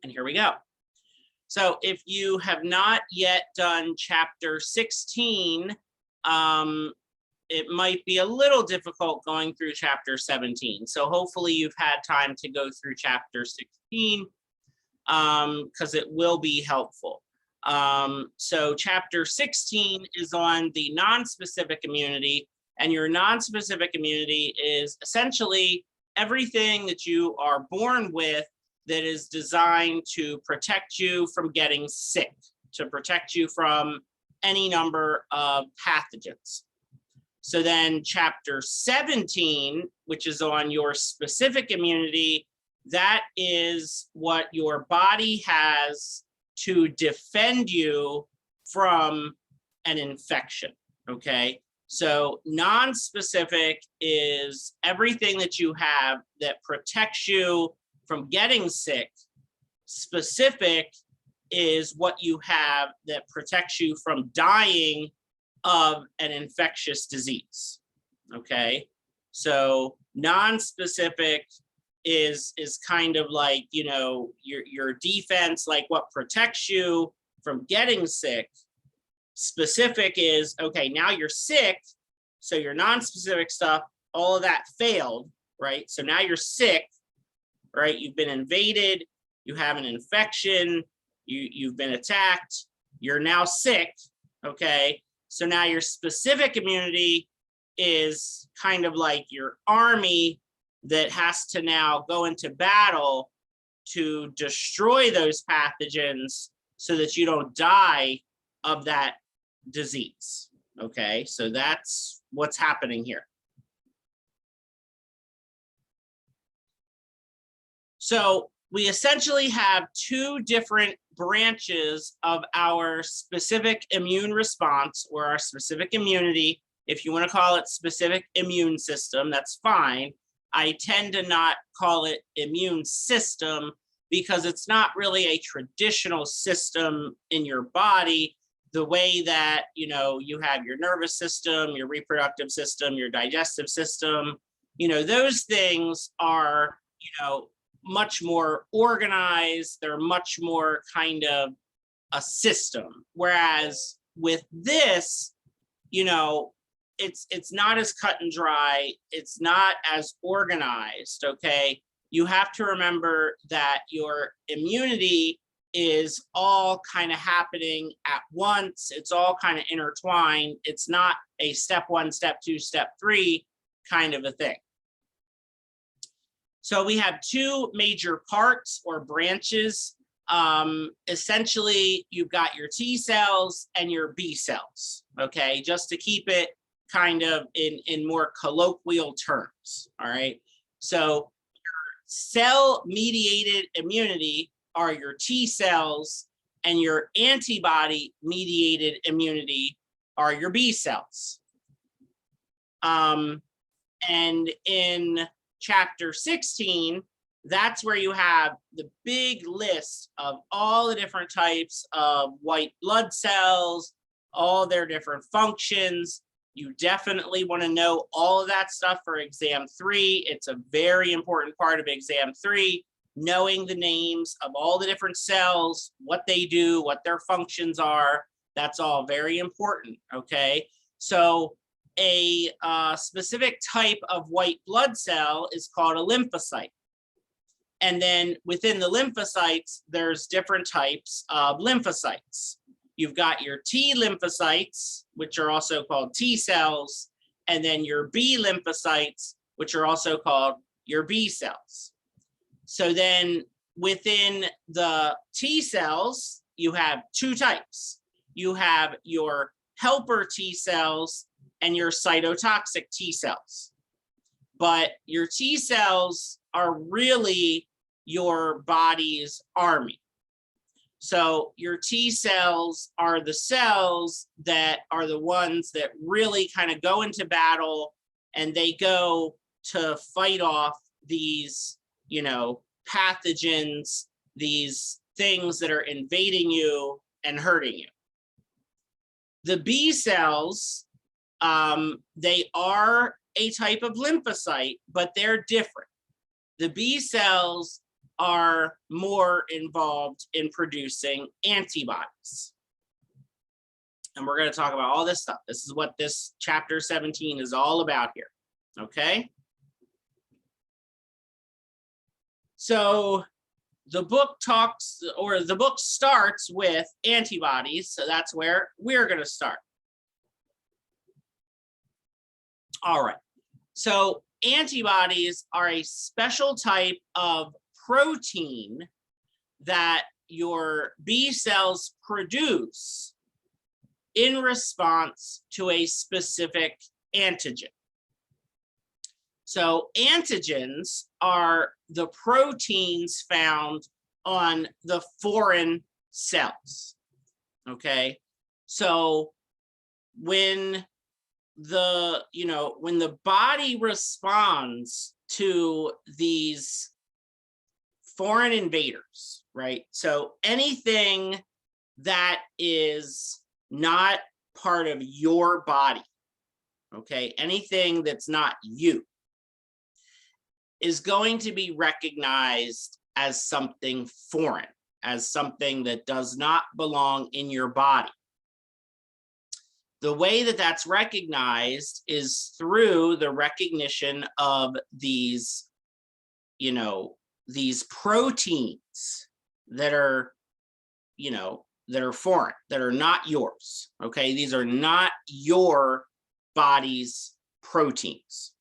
And here we go. So if you have not yet done chapter 16, it might be a little difficult going through chapter 17. So hopefully you've had time to go through chapter 16 because it will be helpful. So chapter 16 is on the non-specific immunity, and your non-specific immunity is essentially everything that you are born with that is designed to protect you from getting sick, to protect you from any number of pathogens. So then chapter 17, which is on your specific immunity, that is what your body has to defend you from an infection, okay? So non-specific is everything that you have that protects you from getting sick. Specific is what you have that protects you from dying of an infectious disease, okay? So non-specific is kind of like, you know, your defense, like what protects you from getting sick. Specific is, okay, now you're sick, so your non-specific stuff, all of that failed, right? So now you're sick, right? You've been invaded, you have an infection, you've been attacked, you're now sick, okay? So now your specific immunity is kind of like your army that has to now go into battle to destroy those pathogens so that you don't die of that disease, okay? So that's what's happening here. So we essentially have two different branches of our specific immune response, or our specific immunity. If you want to call it specific immune system, that's fine. I tend to not call it immune system because it's not really a traditional system in your body, the way that, you know, you have your nervous system, your reproductive system, your digestive system. You know, those things are, you know, much more organized. They're much more kind of a system. Whereas with this, you know, it's not as cut and dry. It's not as organized, okay? You have to remember that your immunity is all kind of happening at once. It's all kind of intertwined. It's not a step one, step two, step three kind of a thing. So we have two major parts or branches. Essentially, you've got your T cells and your B cells, okay? Just to keep it kind of in more colloquial terms, all right? So your cell-mediated immunity are your T cells, and your antibody-mediated immunity are your B cells. And in chapter 16, that's where you have the big list of all the different types of white blood cells, all their different functions. You definitely want to know all of that stuff for exam 3. It's a very important part of exam 3, knowing the names of all the different cells, what they do, what their functions are. That's all very important, okay? So a specific type of white blood cell is called a lymphocyte. And then within the lymphocytes, there's different types of lymphocytes. You've got your T lymphocytes, which are also called T cells, and then your B lymphocytes, which are also called your B cells. So then within the T cells, you have two types. You have your helper T cells and your cytotoxic T cells. But your T cells are really your body's army. So your T cells are the cells that are the ones that really kind of go into battle, and they go to fight off these, you know, pathogens, these things that are invading you and hurting you. The B cells, they are a type of lymphocyte, but they're different. The B cells are more involved in producing antibodies. And we're going to talk about all this stuff. This is what this chapter 17 is all about here. Okay. So the book starts with antibodies. So that's where we're going to start. All right. So antibodies are a special type of protein that your B cells produce in response to a specific antigen. So antigens are the proteins found on the foreign cells. Okay. So when the body responds to these foreign invaders, right? So anything that is not part of your body, okay, anything that's not you, is going to be recognized as something foreign, as something that does not belong in your body. The way that that's recognized is through the recognition of these, these proteins that are, that are foreign, that are not yours. Okay, these are not your body's proteins.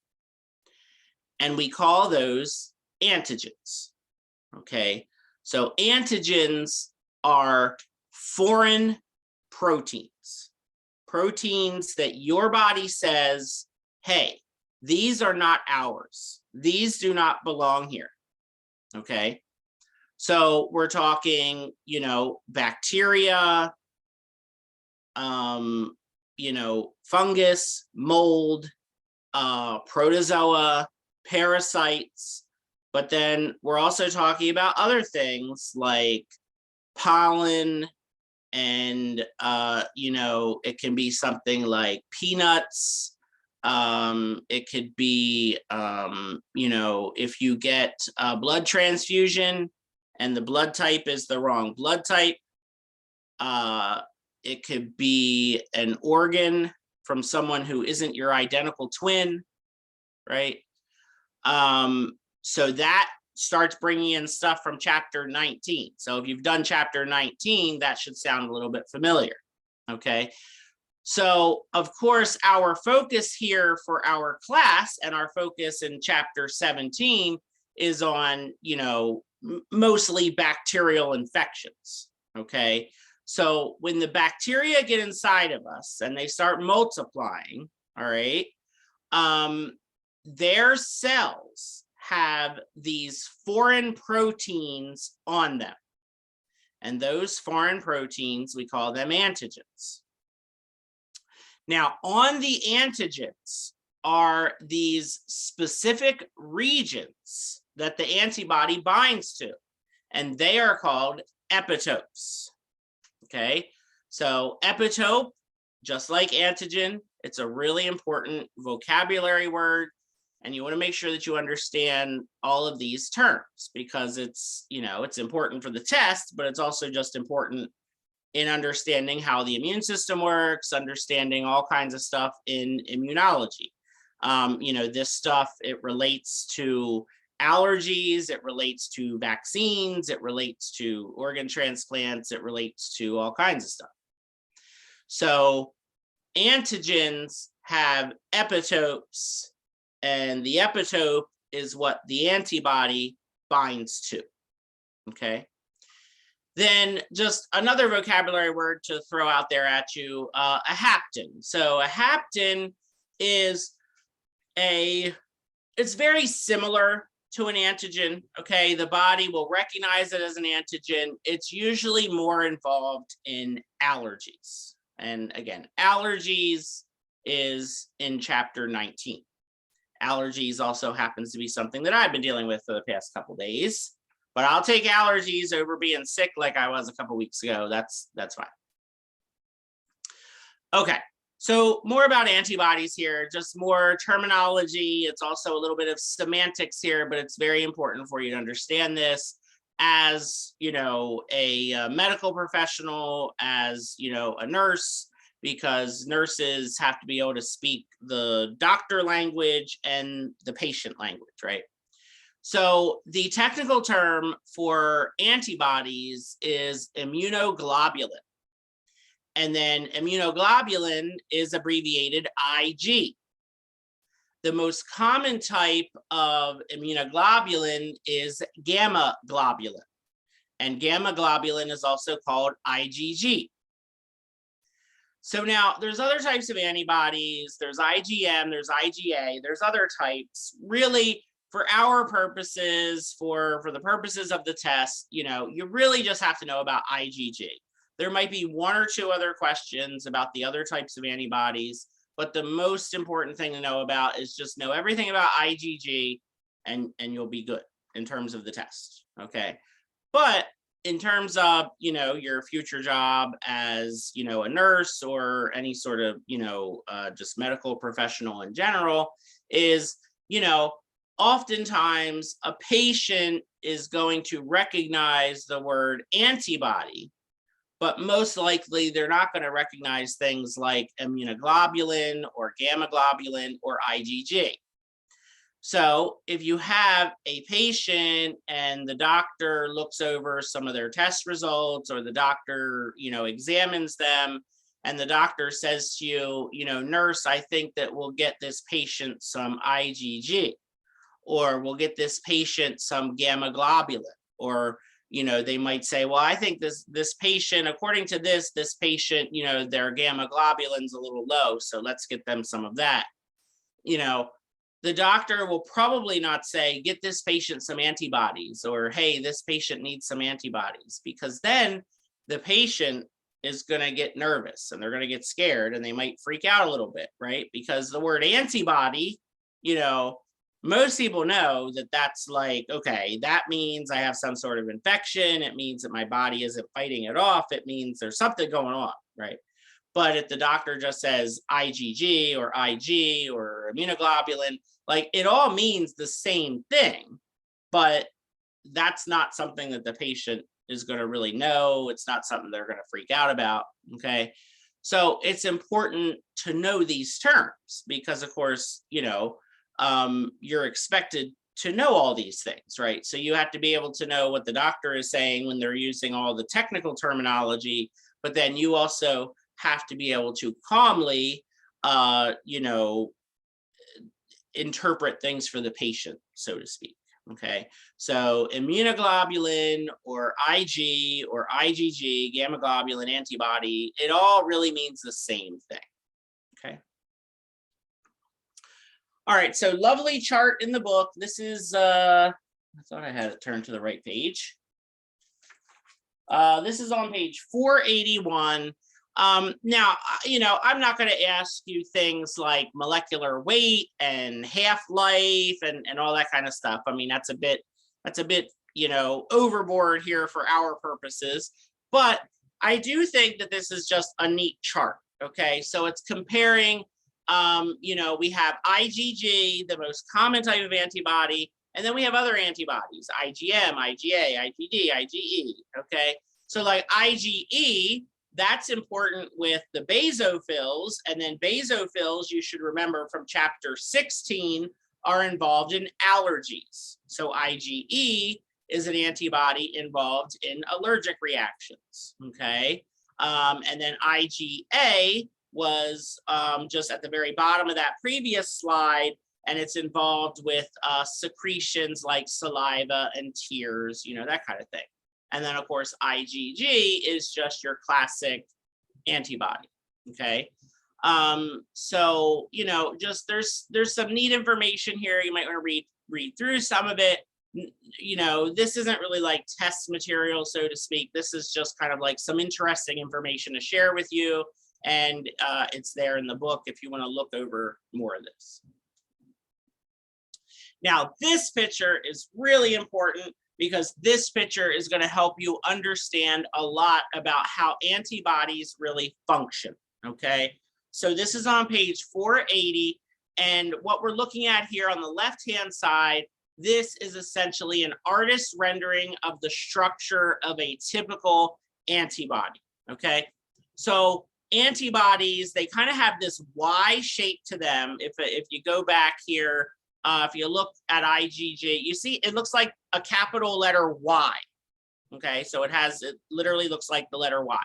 And we call those antigens. Okay, so antigens are foreign proteins. Proteins that your body says, hey, these are not ours. These do not belong here. Okay. So we're talking, bacteria, fungus, mold, protozoa, parasites. But then we're also talking about other things like pollen, and it can be something like peanuts. It could be if you get a blood transfusion and the blood type is the wrong blood type, it could be an organ from someone who isn't your identical twin, right? So that starts bringing in stuff from chapter 19. So if you've done chapter 19, that should sound a little bit familiar. Okay. So of course, our focus here for our class and our focus in chapter 17 is on, mostly bacterial infections. Okay. So when the bacteria get inside of us and they start multiplying, all right, their cells have these foreign proteins on them. And those foreign proteins, we call them antigens. Now, on the antigens are these specific regions that the antibody binds to, and they are called epitopes. Okay, so epitope, just like antigen, it's a really important vocabulary word. And you want to make sure that you understand all of these terms because it's, it's important for the test, but it's also just important in understanding how the immune system works, understanding all kinds of stuff in immunology. This stuff, it relates to allergies, it relates to vaccines, it relates to organ transplants, it relates to all kinds of stuff. So antigens have epitopes, and the epitope is what the antibody binds to. Okay. Then just another vocabulary word to throw out there at you, a hapten. So a hapten is it's very similar to an antigen. Okay. The body will recognize it as an antigen. It's usually more involved in allergies. And again, allergies is in chapter 19. Allergies also happens to be something that I've been dealing with for the past couple of days, but I'll take allergies over being sick like I was a couple weeks ago. That's fine. Okay, so more about antibodies here, just more terminology. It's also a little bit of semantics here, but it's very important for you to understand this. as, a medical professional, as, a nurse, because nurses have to be able to speak the doctor language and the patient language, right? So the technical term for antibodies is immunoglobulin. And then immunoglobulin is abbreviated IG. The most common type of immunoglobulin is gamma globulin. And gamma globulin is also called IgG. So now there's other types of antibodies. There's IgM, there's IgA, there's other types. Really, for our purposes, for the purposes of the test, you really just have to know about IgG. There might be one or two other questions about the other types of antibodies, but the most important thing to know about is just know everything about IgG, and you'll be good in terms of the test, okay? But in terms of, your future job as, a nurse or any sort of, just medical professional in general is, oftentimes a patient is going to recognize the word antibody, but most likely they're not going to recognize things like immunoglobulin or gamma globulin or IgG. So if you have a patient and the doctor looks over some of their test results, or the doctor, examines them, and the doctor says to you, nurse, I think that we'll get this patient some IgG, or we'll get this patient some gamma globulin, or they might say, well, I think this patient, according to this patient, their gamma globulin's a little low, so let's get them some of that. The doctor will probably not say, get this patient some antibodies, or hey, this patient needs some antibodies, because then the patient is going to get nervous and they're going to get scared and they might freak out a little bit, right? Because the word antibody, most people know that that's like, okay, that means I have some sort of infection. It means that my body isn't fighting it off. It means there's something going on, right? But if the doctor just says IgG or IG or immunoglobulin, like it all means the same thing, but that's not something that the patient is going to really know. It's not something they're going to freak out about, okay? So it's important to know these terms because, of course, you're expected to know all these things, right? So you have to be able to know what the doctor is saying when they're using all the technical terminology, but then you also have to be able to calmly, interpret things for the patient, so to speak, okay? So immunoglobulin or IG or IgG, gamma globulin, antibody, it all really means the same thing, okay? All right, so lovely chart in the book. This is, I thought I had it turned to the right page. This is on page 481. Now, I'm not going to ask you things like molecular weight and half-life and all that kind of stuff. I mean, that's a bit, overboard here for our purposes. But I do think that this is just a neat chart. Okay, so it's comparing, we have IgG, the most common type of antibody, and then we have other antibodies, IgM, IgA, IgD, IgE. Okay, so like IgE, that's important with the basophils, and then basophils, you should remember from chapter 16, are involved in allergies. So IgE is an antibody involved in allergic reactions, okay? And then IgA was just at the very bottom of that previous slide, and it's involved with secretions like saliva and tears, that kind of thing. And then, of course, IgG is just your classic antibody, okay? So, just there's some neat information here. You might want to read through some of it. This isn't really like test material, so to speak. This is just kind of like some interesting information to share with you. And it's there in the book if you want to look over more of this. Now, this picture is really important because this picture is going to help you understand a lot about how antibodies really function, okay? So this is on page 480, and what we're looking at here on the left-hand side this is essentially an artist's rendering of the structure of a typical antibody, okay? So antibodies, they kind of have this Y shape to them. If you go back here, if you look at IgG, you see it looks like a capital letter Y, okay? So it literally looks like the letter Y.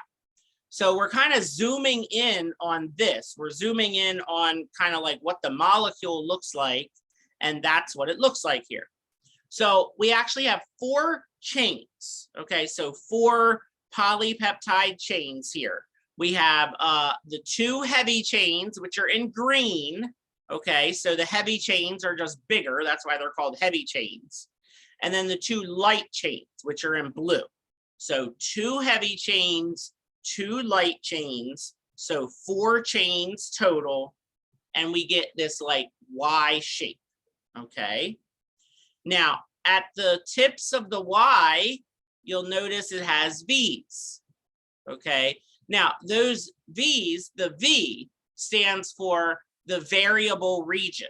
So we're kind of zooming in on this. We're zooming in on kind of like what the molecule looks like, and that's what it looks like here. So we actually have 4 chains, okay? So 4 polypeptide chains here. We have the 2 heavy chains, which are in green, okay? So the heavy chains are just bigger. That's why they're called heavy chains. And then the 2 light chains, which are in blue. So 2 heavy chains, 2 light chains, so 4 chains total, and we get this like Y shape, okay? Now, at the tips of the Y, you'll notice it has V's, okay? Now, those V's, the V stands for the variable region.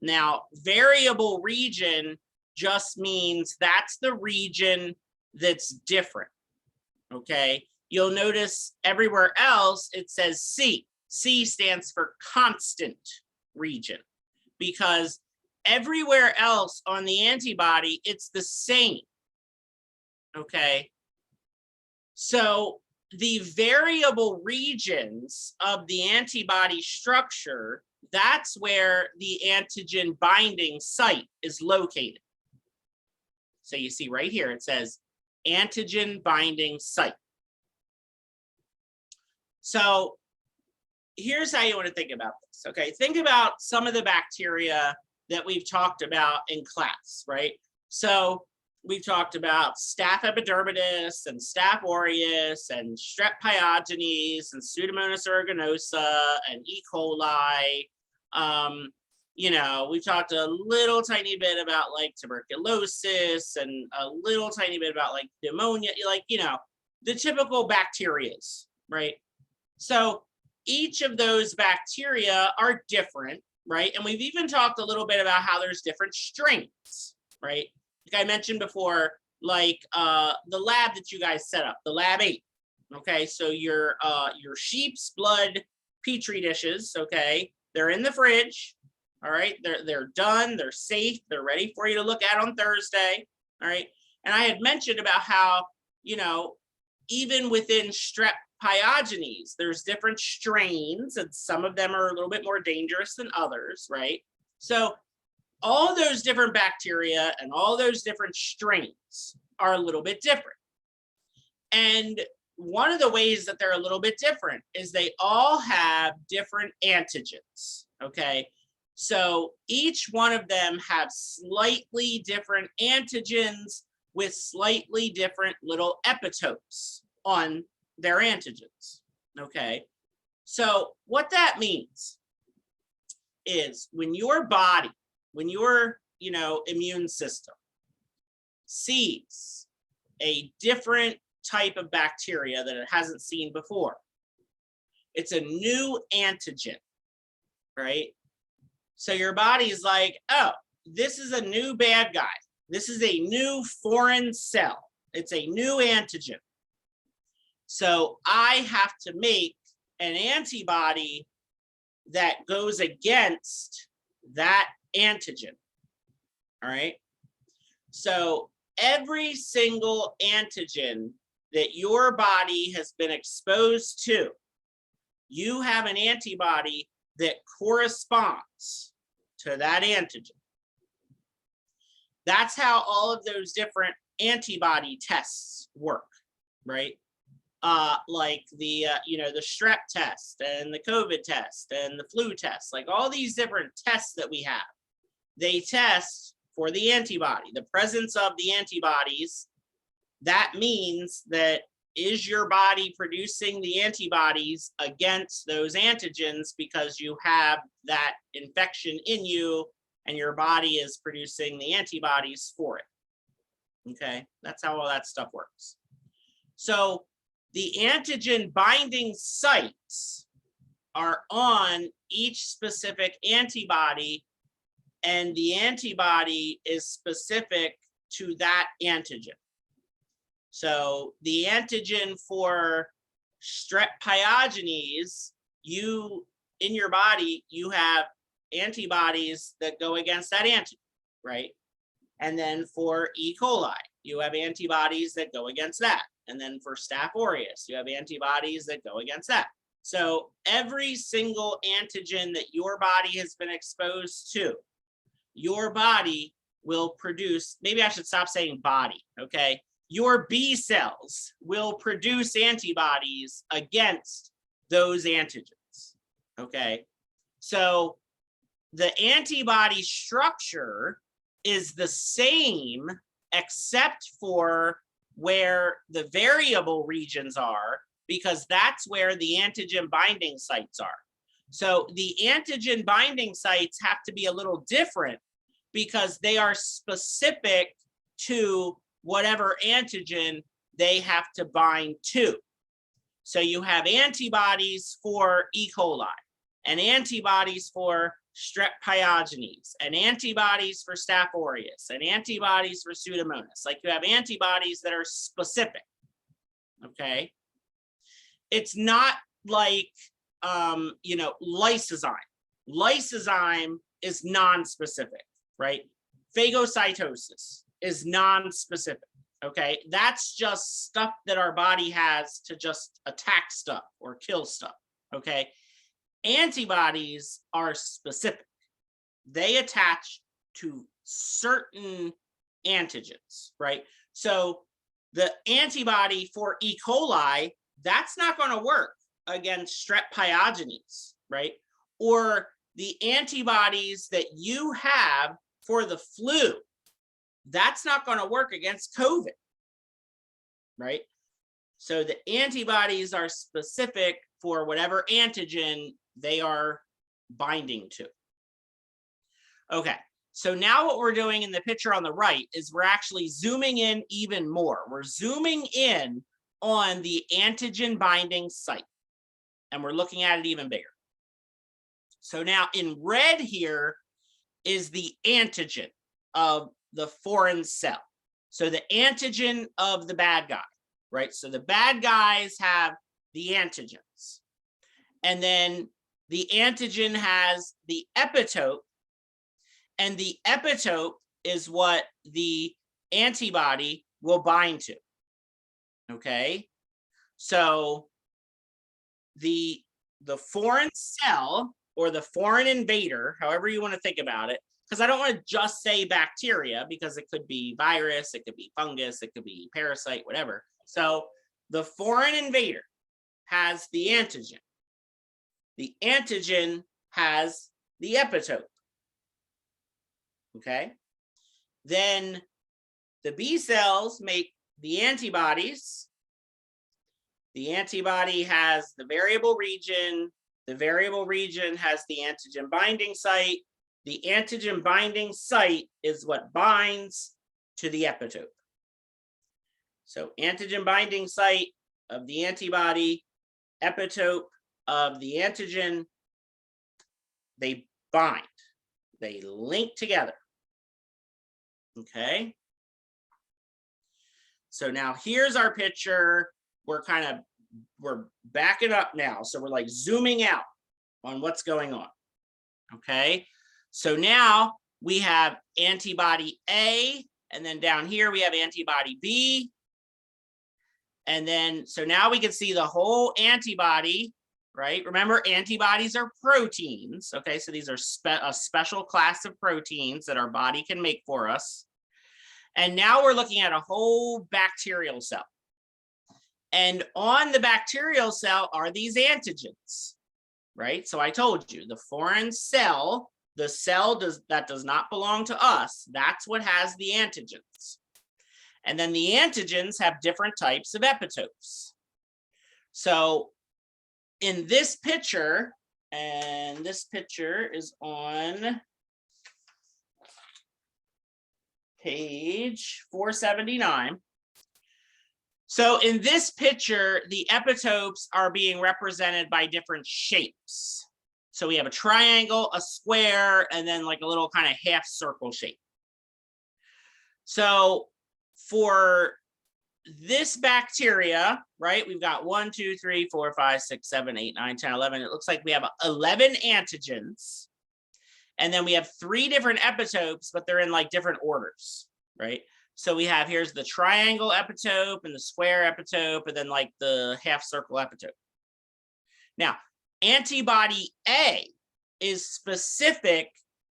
Now, variable region just means that's the region that's different, okay? You'll notice everywhere else it says C. C stands for constant region, because everywhere else on the antibody, it's the same, okay? So the variable regions of the antibody structure, that's where the antigen binding site is located. So you see right here, it says antigen binding site. So here's how you want to think about this, okay? Think about some of the bacteria that we've talked about in class, right? So we've talked about Staph epidermidis and Staph aureus and Strep pyogenes and Pseudomonas aeruginosa and E. coli. You know, we've talked a little tiny bit about like tuberculosis and a little tiny bit about like pneumonia, like, you know, the typical bacterias, right? So each of those bacteria are different, right? And we've even talked a little bit about how there's different strains, right? Like I mentioned before, like the lab that you guys set up, the lab 8, okay? So your sheep's blood Petri dishes, okay? They're in the fridge, all right? They're done, they're safe, they're ready for you to look at on Thursday, all right? And I had mentioned about how, you know, even within Strep pyogenes, there's different strains, and some of them are a little bit more dangerous than others, right? So all those different bacteria and all those different strains are a little bit different. And one of the ways that they're a little bit different is they all have different antigens, okay? So each one of them have slightly different antigens with slightly different little epitopes on their antigens, okay? So what that means is when your body, when your, you know, immune system sees a different type of bacteria that it hasn't seen before, it's a new antigen, right? So your body's like, oh, this is a new bad guy. This is a new foreign cell. It's a new antigen. So I have to make an antibody that goes against that antigen, all right? So every single antigen that your body has been exposed to, you have an antibody that corresponds to that antigen. That's how all of those different antibody tests work, right? Like the, you know, the strep test and the COVID test and the flu test, like all these different tests that we have, they test for the antibody, the presence of the antibodies. That means that is your body producing the antibodies against those antigens because you have that infection in you and your body is producing the antibodies for it. Okay, that's how all that stuff works. So the antigen binding sites are on each specific antibody and the antibody is specific to that antigen. So the antigen for strep pyogenes, in your body, you have antibodies that go against that antigen, right? And then for E. coli, you have antibodies that go against that. And then for Staph aureus, you have antibodies that go against that. So every single antigen that your body has been exposed to, your body will produce, maybe I should stop saying body, okay? Your B cells will produce antibodies against those antigens, okay? So the antibody structure is the same except for where the variable regions are, because that's where the antigen binding sites are. So the antigen binding sites have to be a little different because they are specific to whatever antigen they have to bind to. So you have antibodies for E. coli, and antibodies for strep pyogenes, and antibodies for Staph aureus, and antibodies for Pseudomonas. Like you have antibodies that are specific, okay? It's not like, lysozyme. Lysozyme is non-specific, right? Phagocytosis is non-specific, okay? That's just stuff that our body has to just attack stuff or kill stuff, okay? Antibodies are specific. They attach to certain antigens, right? So the antibody for E. coli, that's not going to work against strep pyogenes, right? Or the antibodies that you have for the flu, that's not going to work against COVID, right? So the antibodies are specific for whatever antigen they are binding to. Okay, so now what we're doing in the picture on the right is we're actually zooming in even more. We're zooming in on the antigen binding site, and we're looking at it even bigger. So now in red here is the antigen of the foreign cell. So the antigen of the bad guy, right? So the bad guys have the antigens. And then the antigen has the epitope, and the epitope is what the antibody will bind to, okay? So the foreign cell or the foreign invader, however you want to think about it, because I don't want to just say bacteria because it could be virus, it could be fungus, it could be parasite, whatever. So the foreign invader has the antigen. The antigen has the epitope, okay? Then the B cells make the antibodies. The antibody has the variable region. The variable region has the antigen binding site. The antigen binding site is what binds to the epitope. So antigen binding site of the antibody, epitope of the antigen, they bind, they link together, okay? So now here's our picture. We're backing up now. So we're like zooming out on what's going on, okay? So now we have antibody A, and then down here we have antibody B. And then, so now we can see the whole antibody, right? Remember, antibodies are proteins, okay? So these are a special class of proteins that our body can make for us. And now we're looking at a whole bacterial cell. And on the bacterial cell are these antigens, right? So I told you, the foreign cell, the cell that does not belong to us, that's what has the antigens. And then the antigens have different types of epitopes. So in this picture, and this picture is on page 479. So in this picture, the epitopes are being represented by different shapes. So we have a triangle, a square, and then like a little kind of half circle shape. So for this bacteria, right, we've got 1, 2, 3, 4, 5, 6, 7, 8, 9, 10, 11. It looks like we have 11 antigens. And then we have 3 different epitopes, but they're in like different orders, right? So we have, here's the triangle epitope and the square epitope, and then like the half circle epitope. Now, antibody A is specific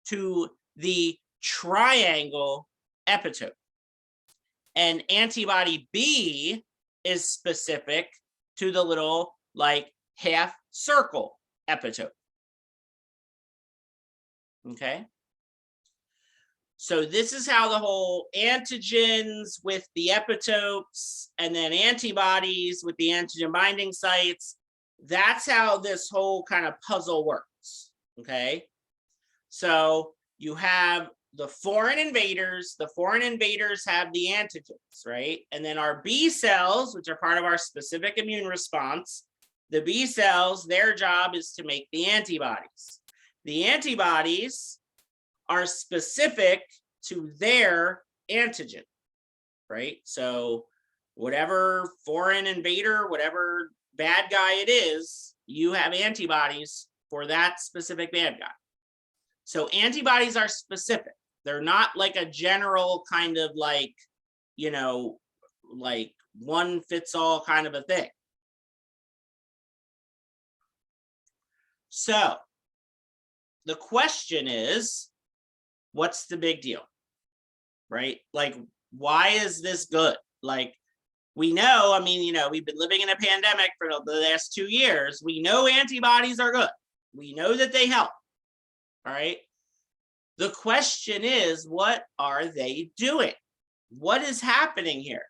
to the triangle epitope. And antibody B is specific to the little like half circle epitope. Okay. So this is how the whole antigens with the epitopes and then antibodies with the antigen binding sites, that's how this whole kind of puzzle works. Okay. So you have the foreign invaders have the antigens, right? And then our B cells, which are part of our specific immune response, the B cells, their job is to make the antibodies. The antibodies are specific to their antigen, right? So whatever foreign invader, whatever bad guy it is, you have antibodies for that specific bad guy. So antibodies are specific. They're not like a general kind of like, you know, like one fits all kind of a thing. So the question is, what's the big deal, right? Like, why is this good? Like, we know, I mean, you know, we've been living in a pandemic for the last 2 years. We know antibodies are good. We know that they help, all right? The question is, what are they doing? What is happening here?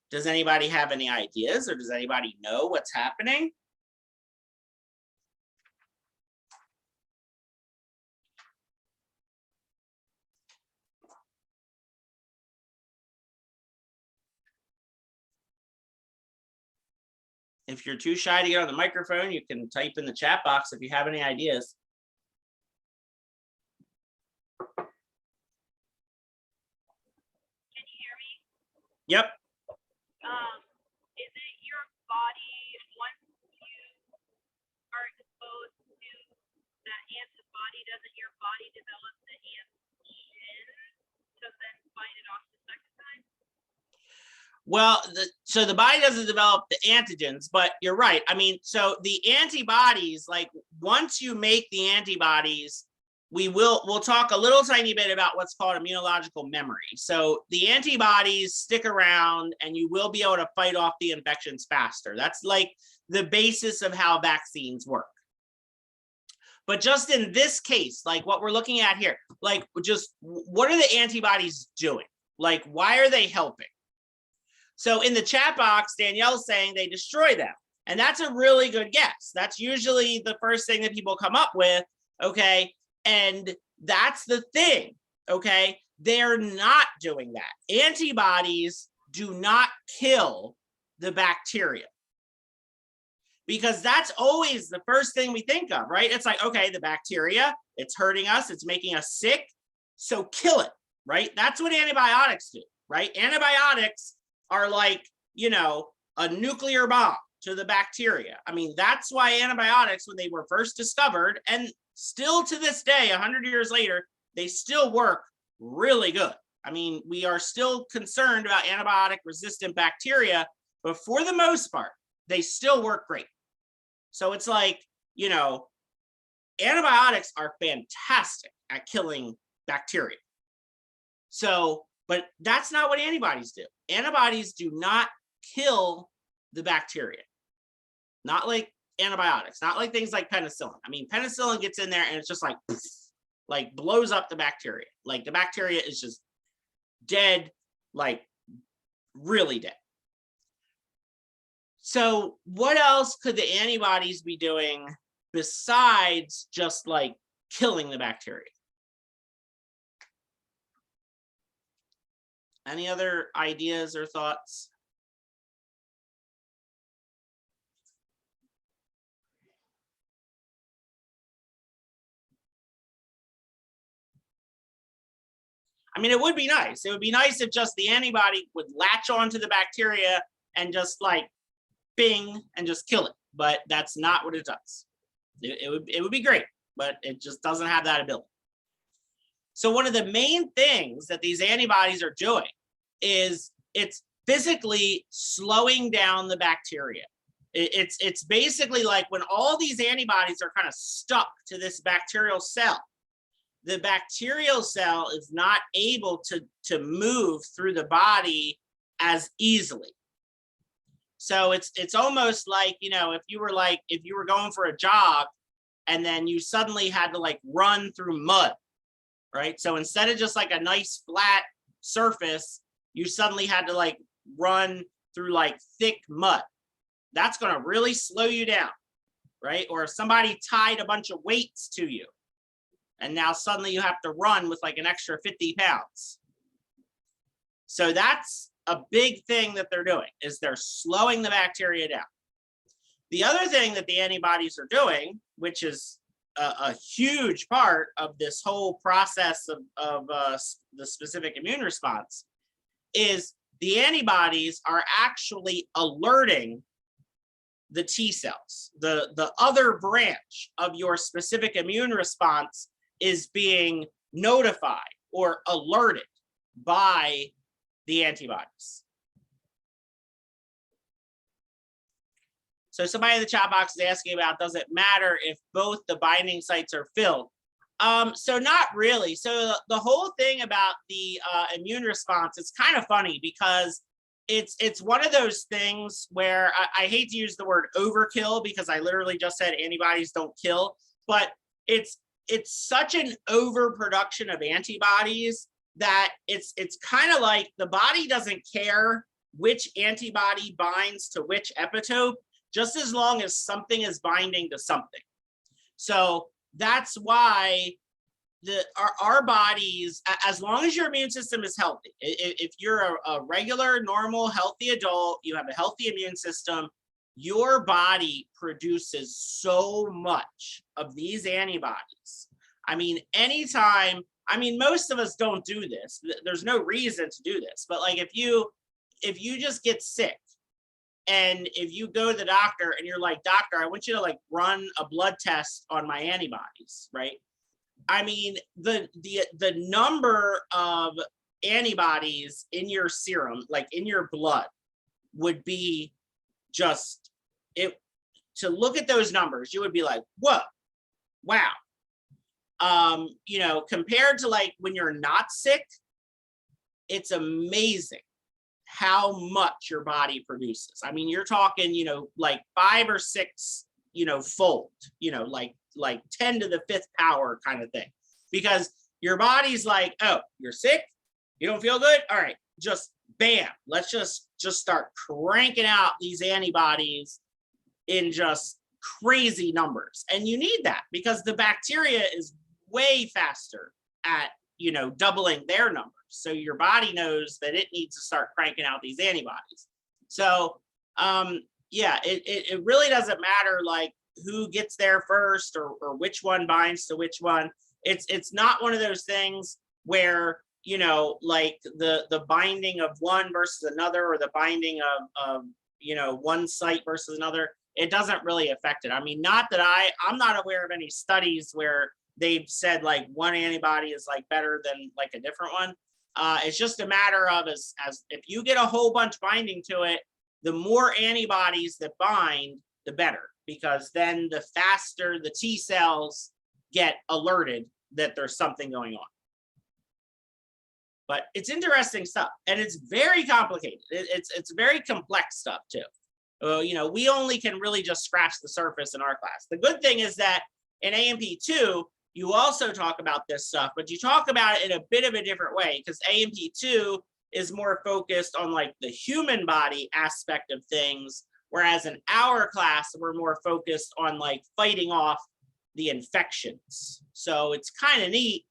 Does anybody have any ideas, or does anybody know what's happening? If you're too shy to get on the microphone, you can type in the chat box if you have any ideas. Can you hear me? Yep. Is it your body, once you are exposed to that antibody, doesn't your body develop the antigen to then fight it off the second time? Well, so the body doesn't develop the antigens, but you're right. I mean, so the antibodies, like once you make the antibodies, we'll talk a little tiny bit about what's called immunological memory. So the antibodies stick around and you will be able to fight off the infections faster. That's like the basis of how vaccines work. But just in this case, like what we're looking at here, like just what are the antibodies doing? Like, why are they helping? So in the chat box, Danielle's saying they destroy them. And that's a really good guess. That's usually the first thing that people come up with, okay? And that's the thing, okay? They're not doing that. Antibodies do not kill the bacteria. Because that's always the first thing we think of, right? It's like, okay, the bacteria, it's hurting us, it's making us sick, so kill it, right? That's what antibiotics do, right? Antibiotics are like, you know, a nuclear bomb to the bacteria. I mean, that's why antibiotics, when they were first discovered, and still to this day, 100 years later, they still work really good. I mean, we are still concerned about antibiotic resistant bacteria, but for the most part, they still work great. So it's like, you know, antibiotics are fantastic at killing bacteria. So, but that's not what antibodies do. Antibodies do not kill the bacteria. Not like antibiotics, not like things like penicillin. I mean, penicillin gets in there and it's just like blows up the bacteria. Like the bacteria is just dead, like really dead. So what else could the antibodies be doing besides just like killing the bacteria? Any other ideas or thoughts? I mean, it would be nice. It would be nice if just the antibody would latch onto the bacteria and just like bing and just kill it. But that's not what it does. It would be great, but it just doesn't have that ability. So one of the main things that these antibodies are doing is it's physically slowing down the bacteria. It's basically like when all these antibodies are kind of stuck to this bacterial cell, the bacterial cell is not able to move through the body as easily. So it's almost like, you know, if you were going for a jog and then you suddenly had to like run through mud, right? So instead of just like a nice flat surface, you suddenly had to like run through like thick mud. That's going to really slow you down, right? Or if somebody tied a bunch of weights to you and now suddenly you have to run with like an extra 50 pounds. So that's a big thing that they're doing, is they're slowing the bacteria down. The other thing that the antibodies are doing, which is a huge part of this whole process of the specific immune response, is the antibodies are actually alerting the T cells. The other branch of your specific immune response is being notified or alerted by the antibodies. So somebody in the chat box is asking about, does it matter if both the binding sites are filled? So not really. So the whole thing about the immune response is kind of funny because it's one of those things where I hate to use the word overkill because I literally just said antibodies don't kill, but it's such an overproduction of antibodies that it's kind of like the body doesn't care which antibody binds to which epitope, just as long as something is binding to something. So that's why our bodies, as long as your immune system is healthy, if you're a regular, normal, healthy adult, you have a healthy immune system, your body produces so much of these antibodies. I mean, anytime, I mean, most of us don't do this. There's no reason to do this, but like if you just get sick, and if you go to the doctor and you're like, doctor, I want you to like run a blood test on my antibodies, right? I mean, the number of antibodies in your serum, like in your blood, would be just it. To look at those numbers, you would be like, whoa, wow. You know, compared to like when you're not sick, it's amazing how much your body produces. I mean, you're talking, you know, like 5 or 6, you know, fold, you know, like 10 to the 5th power kind of thing, because your body's like, oh, you're sick, you don't feel good, all right, just bam, let's just start cranking out these antibodies in just crazy numbers. And you need that because the bacteria is way faster at, you know, doubling their numbers. So your body knows that it needs to start cranking out these antibodies. So yeah, it really doesn't matter like who gets there first or which one binds to which one. It's not one of those things where, you know, like the binding of one versus another, or the binding of you know, one site versus another. It doesn't really affect it. I mean, not that I'm not aware of any studies where they've said like one antibody is like better than like a different one. It's just a matter of as if you get a whole bunch binding to it, the more antibodies that bind, the better, because then the faster the T cells get alerted that there's something going on. But it's interesting stuff, and it's very complicated. It's very complex stuff too. You know, we only can really just scratch the surface in our class. The good thing is that in AMP2, you also talk about this stuff, but you talk about it in a bit of a different way, because AMP2 is more focused on like the human body aspect of things, whereas in our class, we're more focused on like fighting off the infections. So it's kind of neat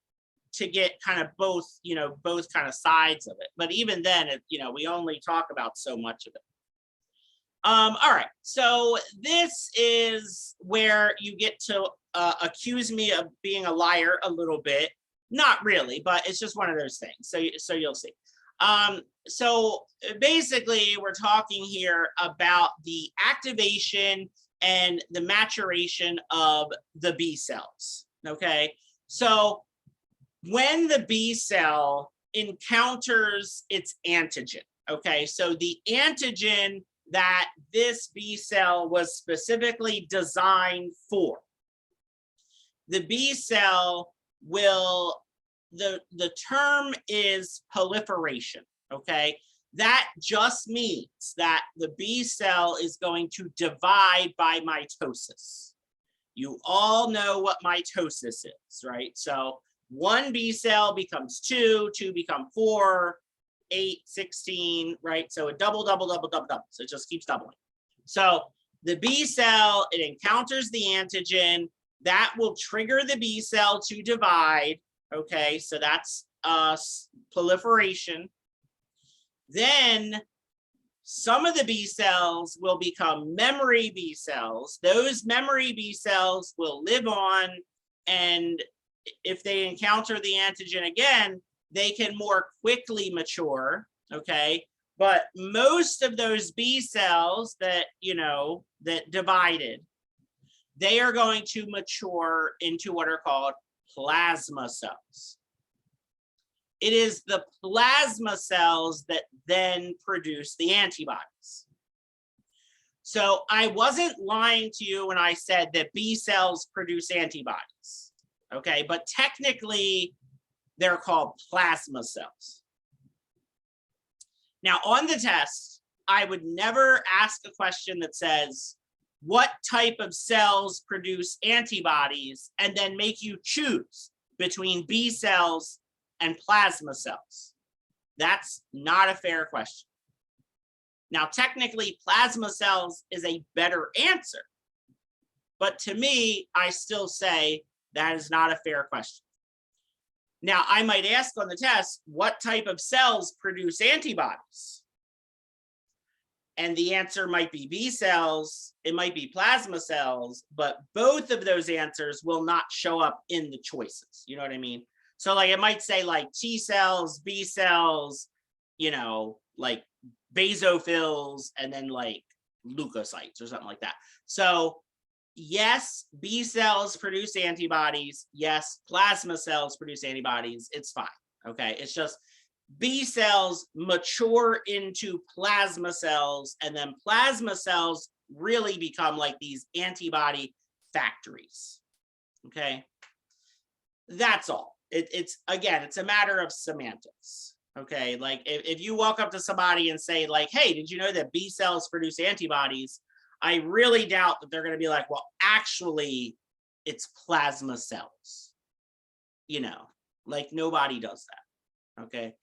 to get kind of both, you know, both kind of sides of it. But even then, you know, we only talk about so much of it. All right, so this is where you get to accuse me of being a liar a little bit, Not really, but it's just one of those things. So you'll see. So basically, we're talking here about the activation and the maturation of the B cells. Okay, so when the B cell encounters its antigen, okay, so the antigen that this B cell was specifically designed for, the B cell will, the term is proliferation, okay? That just means that the B cell is going to divide by mitosis. You all know what mitosis is, right? So one B cell becomes two become 4, 8, 16, right? So a double. So it just keeps doubling. So the B cell, it encounters the antigen that will trigger the B cell to divide. Okay, so that's proliferation. Then some of the B cells will become memory B cells. Those memory B cells will live on, and if they encounter the antigen again, they can more quickly mature, okay? But most of those B cells that, that divided, they are going to mature into what are called plasma cells. It is the plasma cells that then produce the antibodies. So I wasn't lying to you when I said that B cells produce antibodies, okay? But technically, they're called plasma cells. Now, on the test, I would never ask a question that says, what type of cells produce antibodies, and then make you choose between B cells and plasma cells. That's not a fair question. Now, technically, plasma cells is a better answer, but to me, I still say that is not a fair question. Now, I might ask on the test, what type of cells produce antibodies? And the answer might be B cells, it might be plasma cells, but both of those answers will not show up in the choices. You know what I mean? So like it might say like T cells, B cells, like basophils, and then like leukocytes or something like that. So yes, B cells produce antibodies. Yes, plasma cells produce antibodies. It's fine. Okay, it's just B cells mature into plasma cells, and then plasma cells really become like these antibody factories. Okay, that's all. It's again, it's a matter of semantics. Okay, like if you walk up to somebody and say like, hey, did you know that B cells produce antibodies? I really doubt that they're going to be like, well, actually, it's plasma cells. Like nobody does that. Okay.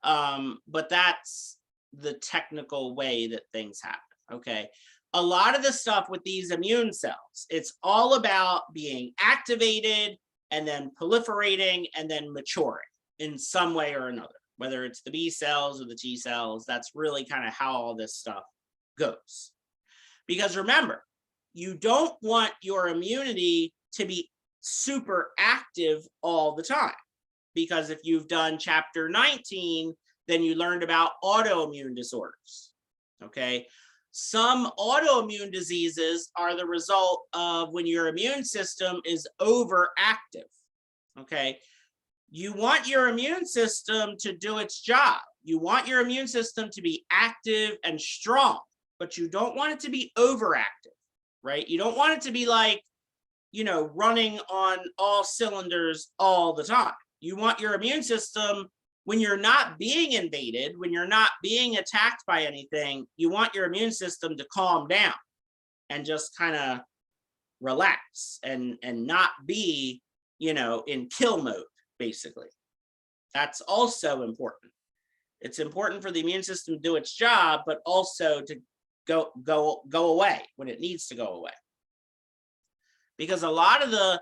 But that's the technical way that things happen. Okay. A lot of the stuff with these immune cells, it's all about being activated and then proliferating and then maturing in some way or another, whether it's the B cells or the T cells. That's really kind of how all this stuff goes. Because remember, you don't want your immunity to be super active all the time. Because if you've done chapter 19, then you learned about autoimmune disorders, okay? Some autoimmune diseases are the result of when your immune system is overactive, okay? You want your immune system to do its job. You want your immune system to be active and strong, but you don't want it to be overactive, right? You don't want it to be like, running on all cylinders all the time. You want your immune system, when you're not being invaded, when you're not being attacked by anything, you want your immune system to calm down and just kind of relax and not be, in kill mode, basically. That's also important. It's important for the immune system to do its job, but also to go away when it needs to go away. Because a lot of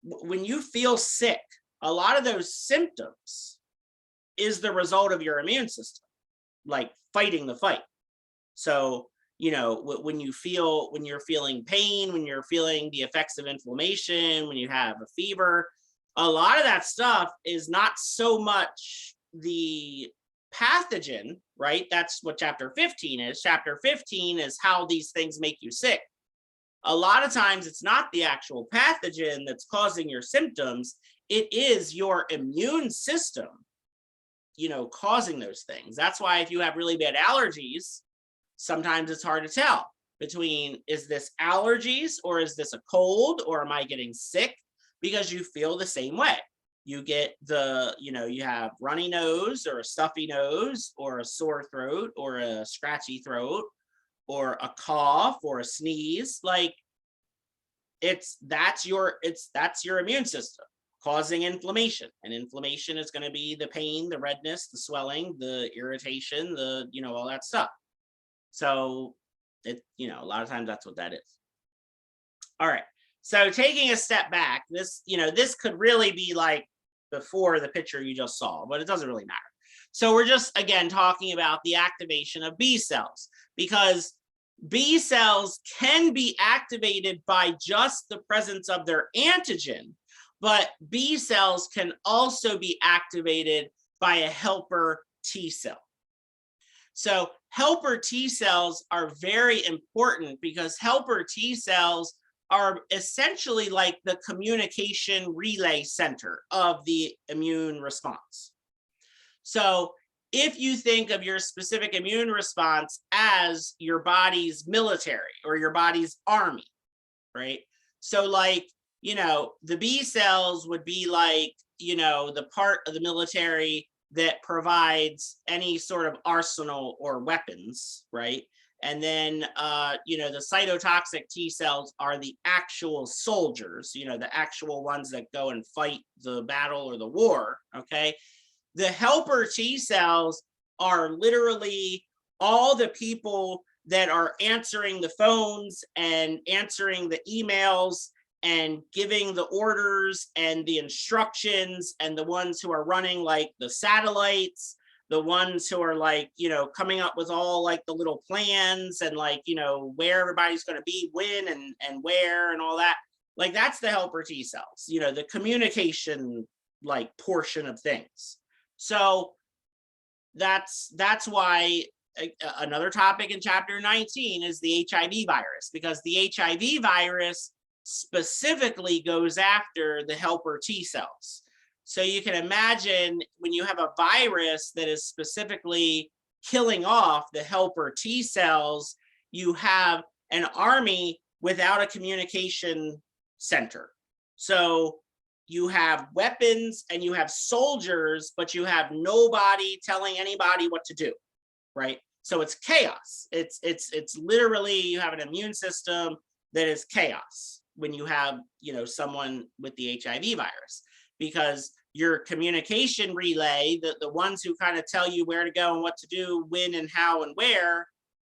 when you feel sick, a lot of those symptoms is the result of your immune system, like fighting the fight. So, when you're feeling pain, when you're feeling the effects of inflammation, when you have a fever, a lot of that stuff is not so much the pathogen, right? That's what chapter 15 is. Chapter 15 is how these things make you sick. A lot of times it's not the actual pathogen that's causing your symptoms. It is your immune system, causing those things. That's why if you have really bad allergies, sometimes it's hard to tell between, is this allergies or is this a cold or am I getting sick? Because you feel the same way. You get you have runny nose or a stuffy nose or a sore throat or a scratchy throat or a cough or a sneeze. Like that's your immune system causing inflammation, and inflammation is going to be the pain, the redness, the swelling, the irritation, all that stuff. So a lot of times that's what that is. All right. So taking a step back, this could really be like before the picture you just saw, but it doesn't really matter. So we're just, again, talking about the activation of B cells, because B cells can be activated by just the presence of their antigen, but B cells can also be activated by a helper T cell. So helper T cells are very important because helper T cells are essentially like the communication relay center of the immune response. So if you think of your specific immune response as your body's military or your body's army, right? So like, the B cells would be like, the part of the military that provides any sort of arsenal or weapons, right? And then, the cytotoxic T cells are the actual soldiers, the actual ones that go and fight the battle or the war, okay? The helper T cells are literally all the people that are answering the phones and answering the emails and giving the orders and the instructions, and the ones who are running like the satellites, the ones who are like, coming up with all like the little plans and like, where everybody's going to be, when and where and all that. Like that's the helper T cells, the communication like portion of things. So that's why another topic in chapter 19 is the HIV virus, because the HIV virus specifically goes after the helper T cells. So you can imagine when you have a virus that is specifically killing off the helper T cells, you have an army without a communication center. So you have weapons and you have soldiers, but you have nobody telling anybody what to do, right? So it's chaos. It's literally, you have an immune system that is chaos when you have, someone with the HIV virus, because your communication relay, the ones who kind of tell you where to go and what to do, when and how and where,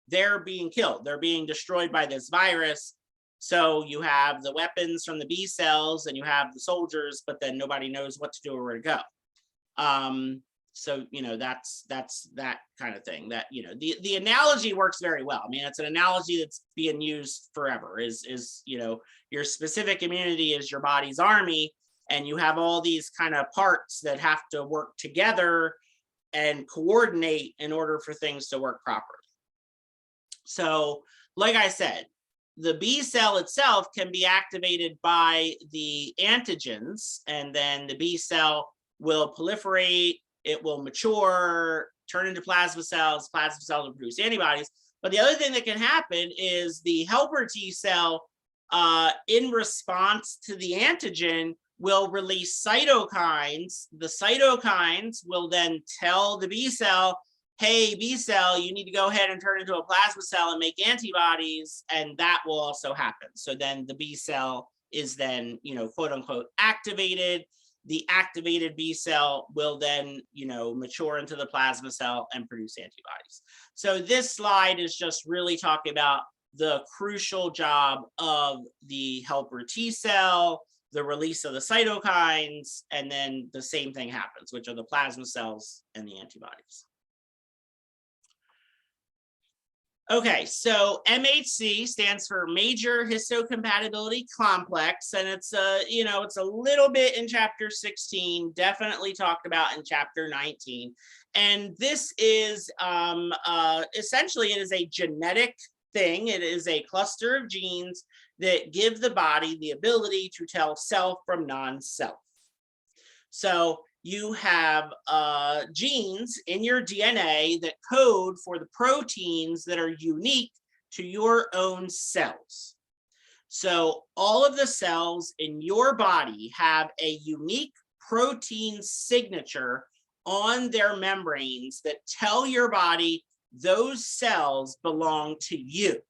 they're being killed. They're being destroyed by this virus. So you have the weapons from the B cells and you have the soldiers, but then nobody knows what to do or where to go. So, that's that kind of thing that, the analogy works very well. I mean, it's an analogy that's being used forever is, your specific immunity is your body's army, and you have all these kind of parts that have to work together and coordinate in order for things to work properly. So, like I said, the B cell itself can be activated by the antigens, and then the B cell will proliferate, it will mature, turn into plasma cells will produce antibodies. But the other thing that can happen is the helper T cell, in response to the antigen, will release cytokines. The cytokines will then tell the B cell, hey, B cell, you need to go ahead and turn into a plasma cell and make antibodies, and that will also happen. So then the B cell is then, quote unquote, activated. The activated B cell will then, mature into the plasma cell and produce antibodies. So this slide is just really talking about the crucial job of the helper T cell, the release of the cytokines, and then the same thing happens, which are the plasma cells and the antibodies. Okay, so MHC stands for Major Histocompatibility Complex, and it's it's a little bit in chapter 16, definitely talked about in chapter 19. And this is essentially, it is a genetic thing. It is a cluster of genes that give the body the ability to tell self from non-self. So you have genes in your DNA that code for the proteins that are unique to your own cells. So all of the cells in your body have a unique protein signature on their membranes that tell your body those cells belong to you.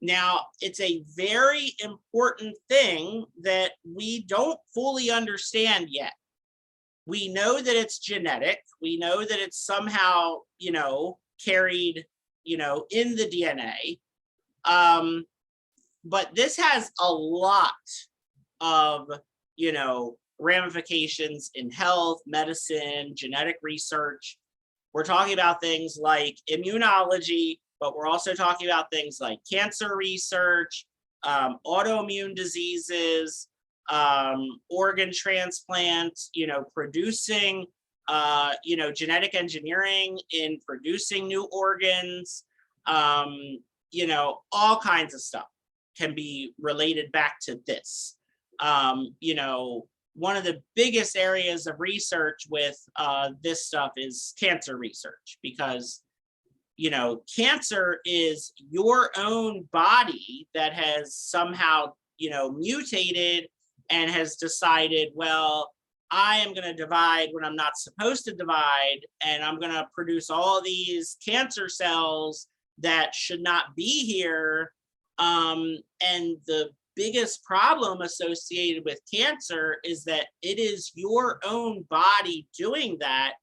Now, it's a very important thing that we don't fully understand yet. We know that it's genetic. We know that it's somehow, carried, in the DNA. But this has a lot of, ramifications in health, medicine, genetic research. We're talking about things like immunology, but we're also talking about things like cancer research, autoimmune diseases, organ transplants, producing, genetic engineering in producing new organs, all kinds of stuff can be related back to this. One of the biggest areas of research with this stuff is cancer research, because cancer is your own body that has somehow, mutated and has decided, well, I am going to divide when I'm not supposed to divide, and I'm going to produce all these cancer cells that should not be here. And the biggest problem associated with cancer is that it is your own body doing that,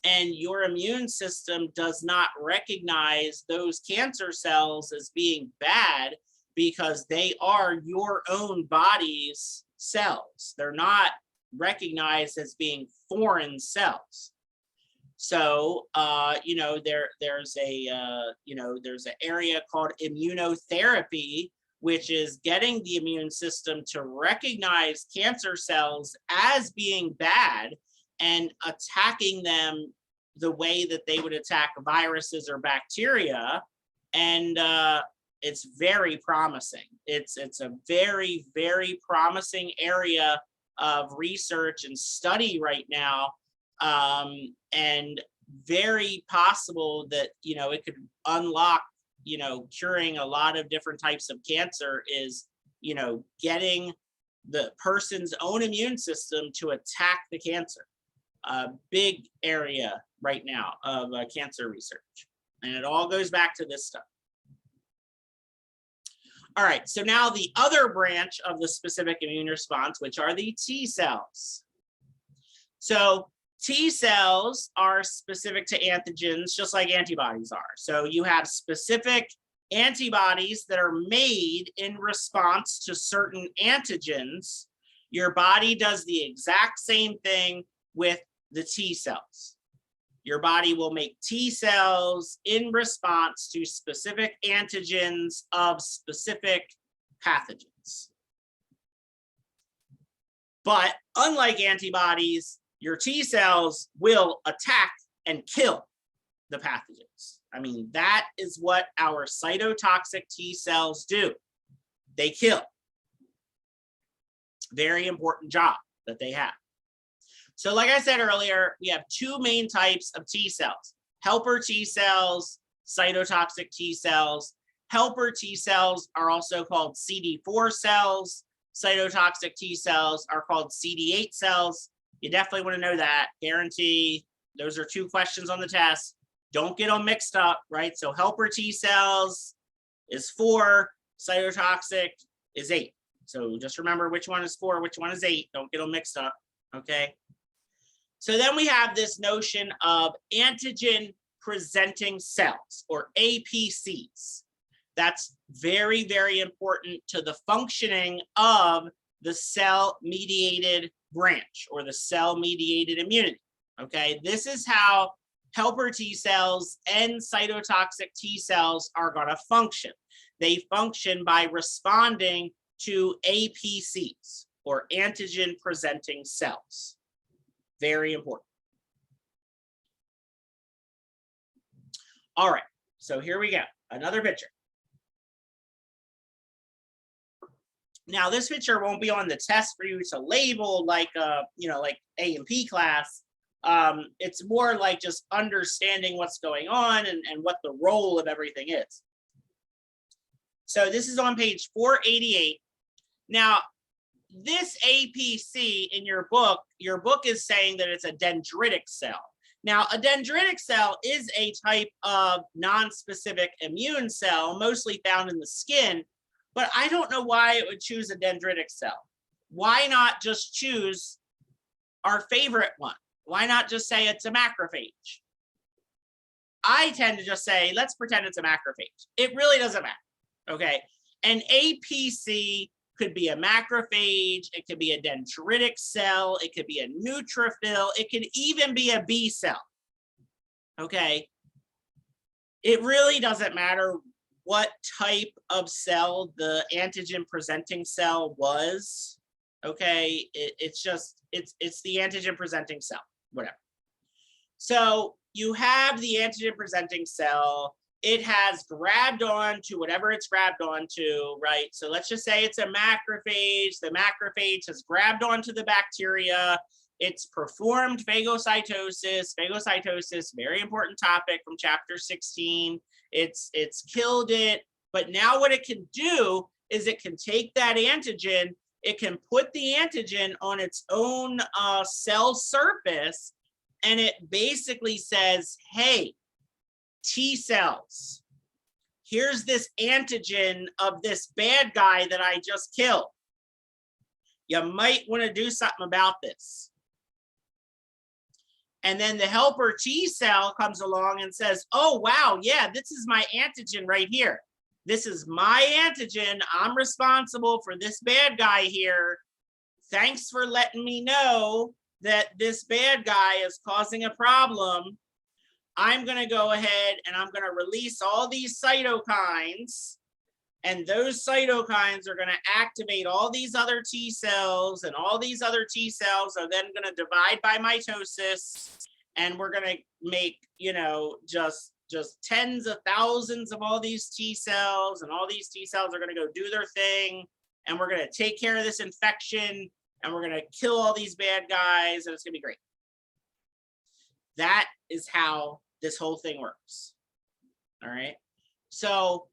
and your immune system does not recognize those cancer cells as being bad because they are your own body's cells. They're not recognized as being foreign cells. So, there's an area called immunotherapy, which is getting the immune system to recognize cancer cells as being bad and attacking them the way that they would attack viruses or bacteria. And it's very promising. It's a very, very promising area of research and study right now. And very possible that, it could unlock, curing a lot of different types of cancer is, getting the person's own immune system to attack the cancer. A big area right now of cancer research. And it all goes back to this stuff. All right, so now the other branch of the specific immune response, which are the T cells. So T cells are specific to antigens, just like antibodies are. So you have specific antibodies that are made in response to certain antigens. Your body does the exact same thing with the T cells. Your body will make T cells in response to specific antigens of specific pathogens. But unlike antibodies, your T cells will attack and kill the pathogens. I mean, that is what our cytotoxic T cells do. They kill. Very important job that they have. So like I said earlier, we have two main types of T cells: helper T cells, cytotoxic T cells. Helper T cells are also called CD4 cells. Cytotoxic T cells are called CD8 cells. You definitely want to know that. Guarantee those are two questions on the test. Don't get them mixed up, right? So helper T cells is 4, cytotoxic is 8. So just remember which one is 4, which one is 8. Don't get them mixed up, okay? So then we have this notion of antigen presenting cells, or APCs. That's very, very important to the functioning of the cell-mediated branch, or the cell-mediated immunity, okay? This is how helper T cells and cytotoxic T cells are going to function. They function by responding to APCs, or antigen presenting cells. Very important. All right, so here we go. Another picture. Now this picture won't be on the test for you to label like like A and P class. It's more like just understanding what's going on and what the role of everything is. So this is on page 488. Now, this APC in your book is saying that it's a dendritic cell. Now, a dendritic cell is a type of non-specific immune cell, mostly found in the skin, but I don't know why it would choose a dendritic cell. Why not just choose our favorite one? Why not just say it's a macrophage? I tend to just say, let's pretend it's a macrophage. It really doesn't matter, okay? An APC could be a macrophage, it could be a dendritic cell, it could be a neutrophil, it could even be a B cell, okay? It really doesn't matter what type of cell the antigen presenting cell was, okay? It's the antigen presenting cell, whatever. So you have the antigen presenting cell. It has grabbed on to whatever it's grabbed onto, right? So let's just say it's a macrophage. The macrophage has grabbed onto the bacteria. It's performed phagocytosis. Phagocytosis, very important topic from chapter 16. It's killed it. But now what it can do is it can take that antigen, it can put the antigen on its own cell surface, and it basically says, hey, T cells, here's this antigen of this bad guy that I just killed. You might want to do something about this. And then the helper T cell comes along and says, oh, wow, yeah, this is my antigen right here. This is my antigen. I'm responsible for this bad guy here. Thanks for letting me know that this bad guy is causing a problem. I'm going to go ahead and I'm going to release all these cytokines, and those cytokines are going to activate all these other T cells, and all these other T cells are then going to divide by mitosis, and we're going to make, just tens of thousands of all these T cells, and all these T cells are going to go do their thing, and we're going to take care of this infection, and we're going to kill all these bad guys, and it's going to be great. That is how this whole thing works. All right. So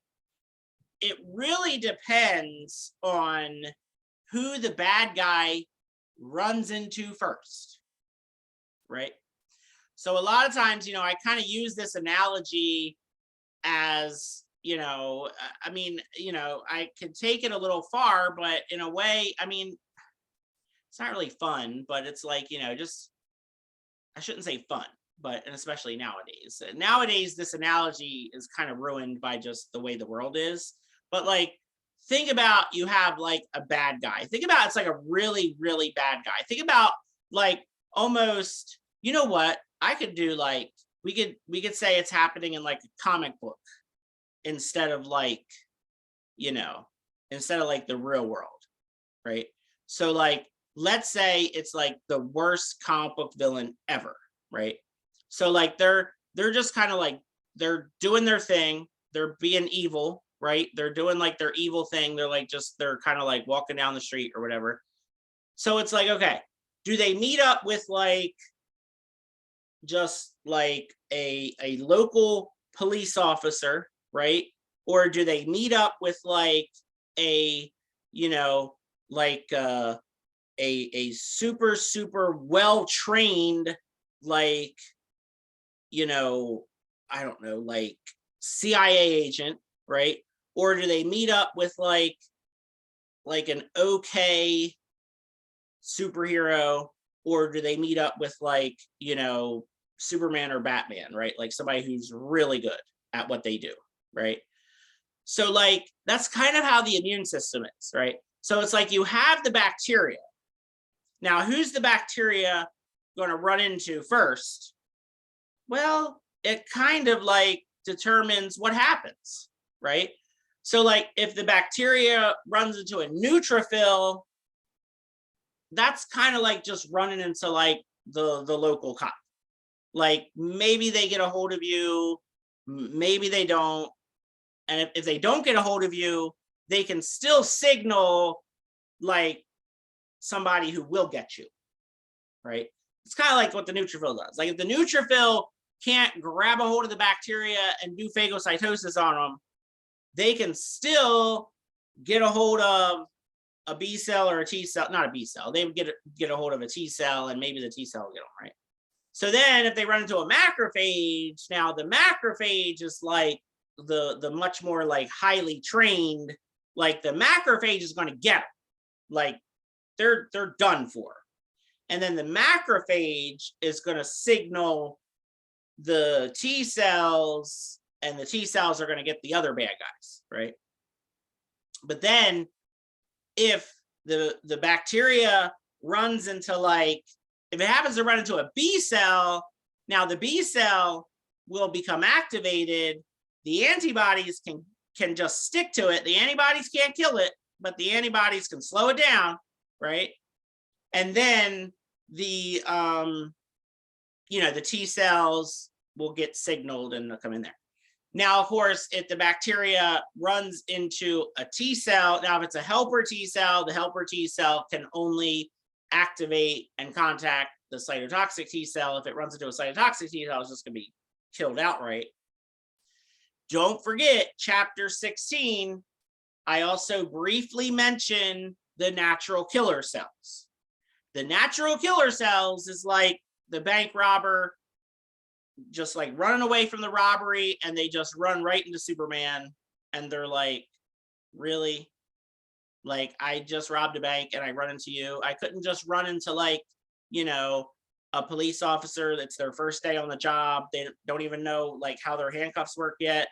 it really depends on who the bad guy runs into first. Right. So a lot of times, I kind of use this analogy as, I could take it a little far, but in a way, it's not really fun, but it's like, I shouldn't say fun, but and especially nowadays. Nowadays, this analogy is kind of ruined by just the way the world is. But like, think about you have like a bad guy. Think about it's like a really, really bad guy. Think about like almost, you know what? I could do like we could say it's happening in like a comic book instead of like, instead of like the real world, right? So like, let's say it's like the worst comic book villain ever, right? So like they're just kind of like, they're doing their thing, they're being evil, right? They're doing like their evil thing. They're kind of like walking down the street or whatever. So it's like, okay, do they meet up with like just like a local police officer, right? Or do they meet up with like a super, super well-trained, like, I don't know, like CIA agent, right? Or do they meet up with like an okay superhero? Or do they meet up with like, Superman or Batman, right? Like somebody who's really good at what they do, right? So like, that's kind of how the immune system is, right? So it's like you have the bacteria. Now, who's the bacteria going to run into first? Well, it kind of like determines what happens, right? So like if the bacteria runs into a neutrophil, that's kind of like just running into like the local cop. Like maybe they get a hold of you, maybe they don't. And if they don't get a hold of you, they can still signal like somebody who will get you, right? It's kind of like what the neutrophil does. Like if the neutrophil can't grab a hold of the bacteria and do phagocytosis on them, they can still get a hold of a B cell or a T cell, not a B cell. They would get a hold of a T cell, and maybe the T cell will get them, right? So then if they run into a macrophage, now the macrophage is like the much more like highly trained, like the macrophage is going to get them. Like they're done for. And then the macrophage is going to signal the T cells, and the T cells are going to get the other bad guys, right? But then if the bacteria runs into like, if it happens to run into a B cell, now the B cell will become activated. The antibodies can just stick to it. The antibodies can't kill it, but the antibodies can slow it down, right? And then the the T cells will get signaled and they'll come in there. Now, of course, if the bacteria runs into a T cell, now if it's a helper T cell, the helper T cell can only activate and contact the cytotoxic T cell. If it runs into a cytotoxic T cell, it's just going to be killed outright. Don't forget, chapter 16, I also briefly mentioned the natural killer cells. The natural killer cells is like the bank robber just like running away from the robbery, and they just run right into Superman, and they're like, really? Like, I just robbed a bank and I run into you. I couldn't just run into like, a police officer that's their first day on the job. They don't even know like how their handcuffs work yet.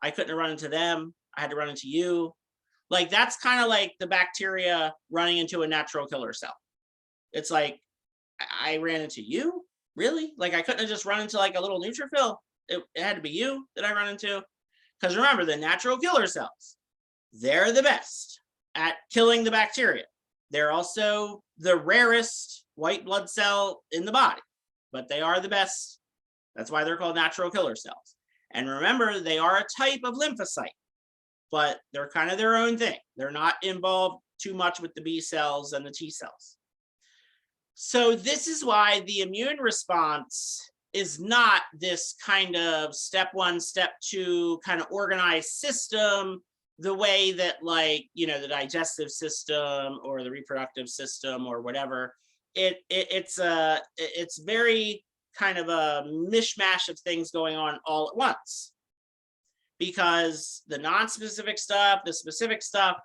I couldn't run into them. I had to run into you. Like, that's kind of like the bacteria running into a natural killer cell. It's like, I ran into you? Really? Like, I couldn't have just run into like a little neutrophil. It had to be you that I run into. Because remember, the natural killer cells, they're the best at killing the bacteria. They're also the rarest white blood cell in the body, but they are the best. That's why they're called natural killer cells. And remember, they are a type of lymphocyte, but they're kind of their own thing. They're not involved too much with the B cells and the T cells. So this is why the immune response is not this kind of step one, step two kind of organized system, the way that like, the digestive system or the reproductive system or whatever. It's very kind of a mishmash of things going on all at once, because the non-specific stuff, the specific stuff,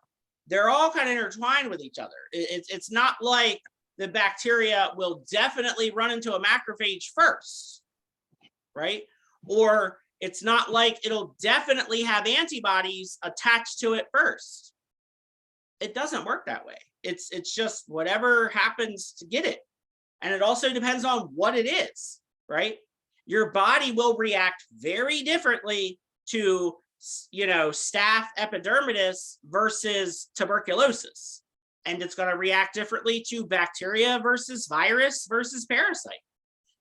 they're all kind of intertwined with each other. It's not like the bacteria will definitely run into a macrophage first, right? Or it's not like it'll definitely have antibodies attached to it first. It doesn't work that way. It's just whatever happens to get it. And it also depends on what it is, right? Your body will react very differently to, staph epidermidis versus tuberculosis. And it's going to react differently to bacteria versus virus versus parasite.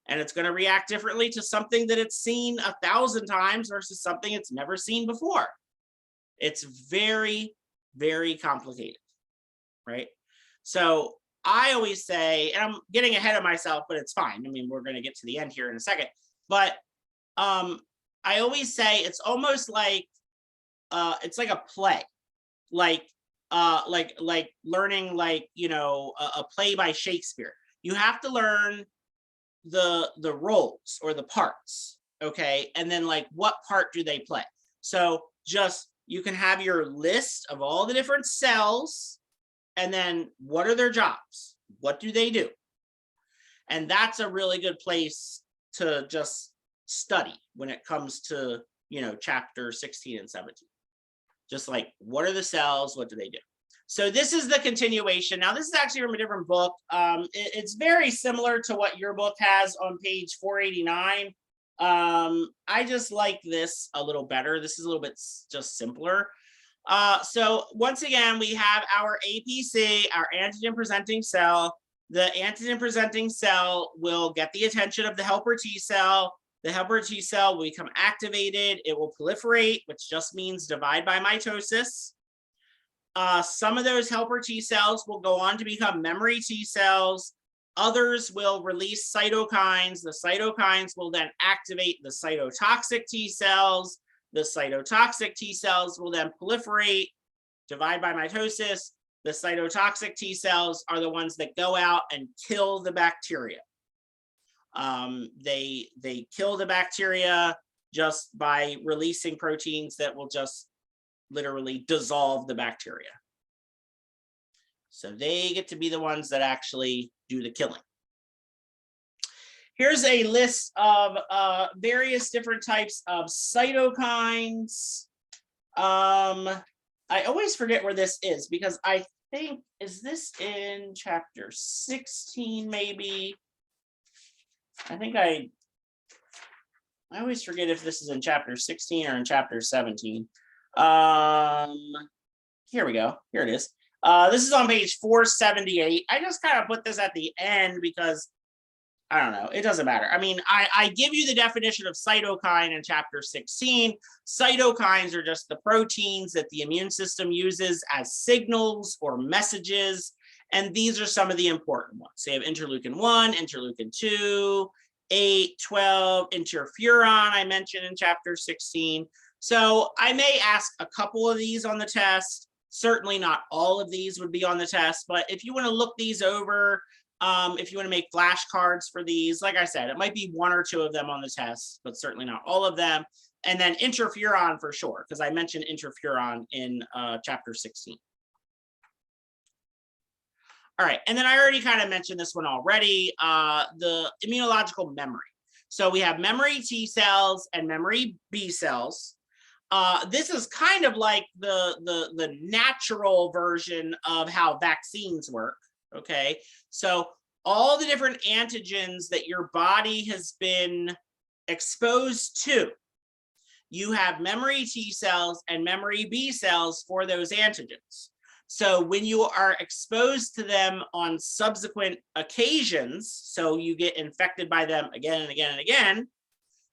And it's going to react differently to something that it's seen 1,000 times versus something it's never seen before. It's very, very complicated, right? So I always say, and I'm getting ahead of myself, but it's fine. I mean, we're going to get to the end here in a second. But I always say it's almost like, it's like a play, like learning like, a play by Shakespeare. You have to learn the roles or the parts, okay? And then like, what part do they play? So just, you can have your list of all the different cells, and then what are their jobs? What do they do? And that's a really good place to just study when it comes to, chapter 16 and 17. Just like, what are the cells? What do they do? So this is the continuation. Now, this is actually from a different book. It's very similar to what your book has on page 489. I just like this a little better. This is a little bit just simpler. So once again, we have our APC, our antigen presenting cell. The antigen presenting cell will get the attention of the helper T cell. The helper T cell will become activated. It will proliferate, which just means divide by mitosis. Some of those helper T cells will go on to become memory T cells. Others will release cytokines. The cytokines will then activate the cytotoxic T cells. The cytotoxic T cells will then proliferate, divide by mitosis. The cytotoxic T cells are the ones that go out and kill the bacteria. They kill the bacteria just by releasing proteins that will just literally dissolve the bacteria. So they get to be the ones that actually do the killing. Here's a list of various different types of cytokines. I always forget where this is because I think, is this in chapter 16 maybe? I think I always forget if this is in chapter 16 or in chapter 17. Here we go. Here it is. This is on page 478. I just kind of put this at the end because I don't know. It doesn't matter. I mean, I give you the definition of cytokine in chapter 16. Cytokines are just the proteins that the immune system uses as signals or messages. And these are some of the important ones. So you have interleukin 1, interleukin 2, 8, 12, interferon I mentioned in chapter 16. So I may ask a couple of these on the test. Certainly not all of these would be on the test, but if you want to look these over, if you want to make flashcards for these, like I said, it might be 1 or 2 of them on the test, but certainly not all of them. And then interferon for sure, because I mentioned interferon in chapter 16. All right, and then I already kind of mentioned this one already, the immunological memory. So we have memory T cells and memory B cells. This is kind of like the natural version of how vaccines work, okay? So all the different antigens that your body has been exposed to, you have memory T cells and memory B cells for those antigens. So when you are exposed to them on subsequent occasions, so you get infected by them again and again and again,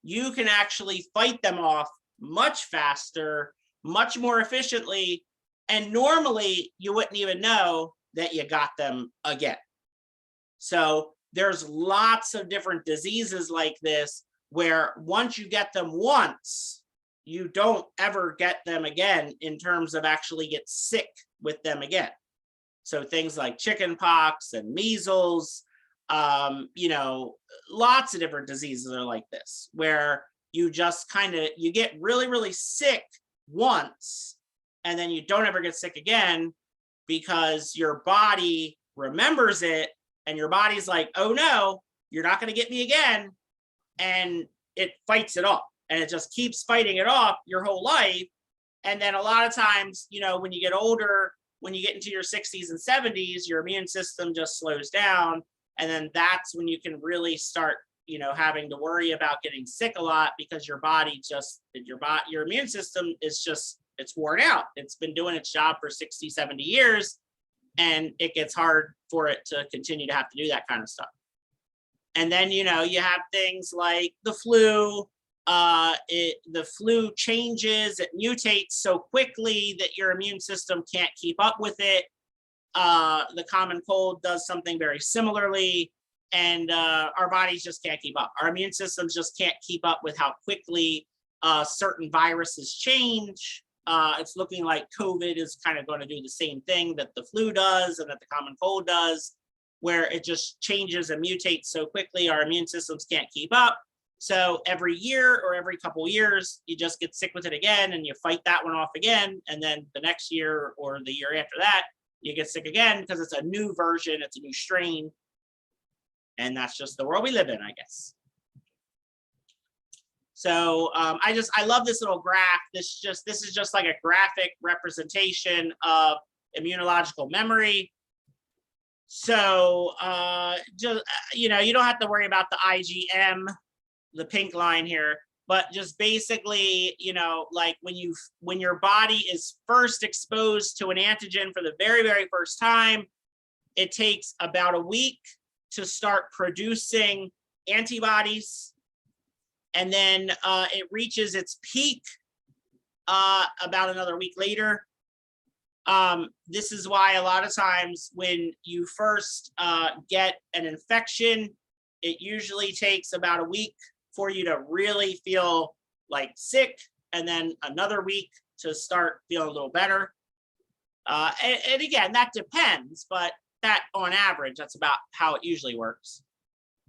you can actually fight them off much faster, much more efficiently, and normally you wouldn't even know that you got them again. So there's lots of different diseases like this where once you get them once, you don't ever get them again in terms of actually get sick with them again. So things like chicken pox and measles, you know, lots of different diseases are like this, where you just kind of, you get really, really sick once, and then you don't ever get sick again because your body remembers it, and your body's like, oh no, you're not going to get me again. And it fights it off, and it just keeps fighting it off your whole life. And then a lot of times, you know, when you get older, when you get into your 60s and 70s, your immune system just slows down. And then that's when you can really start, you know, having to worry about getting sick a lot, because your body just, your immune system is just, it's worn out. It's been doing its job for 60, 70 years, and it gets hard for it to continue to have to do that kind of stuff. And then, you know, you have things like the flu. The flu changes, it mutates so quickly that your immune system can't keep up with it. The common cold does something very similarly, and our bodies just can't keep up. Our immune systems just can't keep up with how quickly certain viruses change. It's looking like COVID is kind of going to do the same thing that the flu does and that the common cold does, where it just changes and mutates so quickly our immune systems can't keep up. So every year or every couple of years, you just get sick with it again, and you fight that one off again. And then the next year or the year after that, you get sick again because it's a new version, it's a new strain. And that's just the world we live in, I guess. So I love this little graph. This is just like a graphic representation of immunological memory. So just, you know, you don't have to worry about the IgM the pink line here, but just basically, you know, like when your body is first exposed to an antigen for the very, very first time, it takes about a week to start producing antibodies. And then it reaches its peak about another week later. This is why a lot of times when you first get an infection, it usually takes about a week for you to really feel like sick, and then another week to start feeling a little better. And again, that depends, but that on average, that's about how it usually works.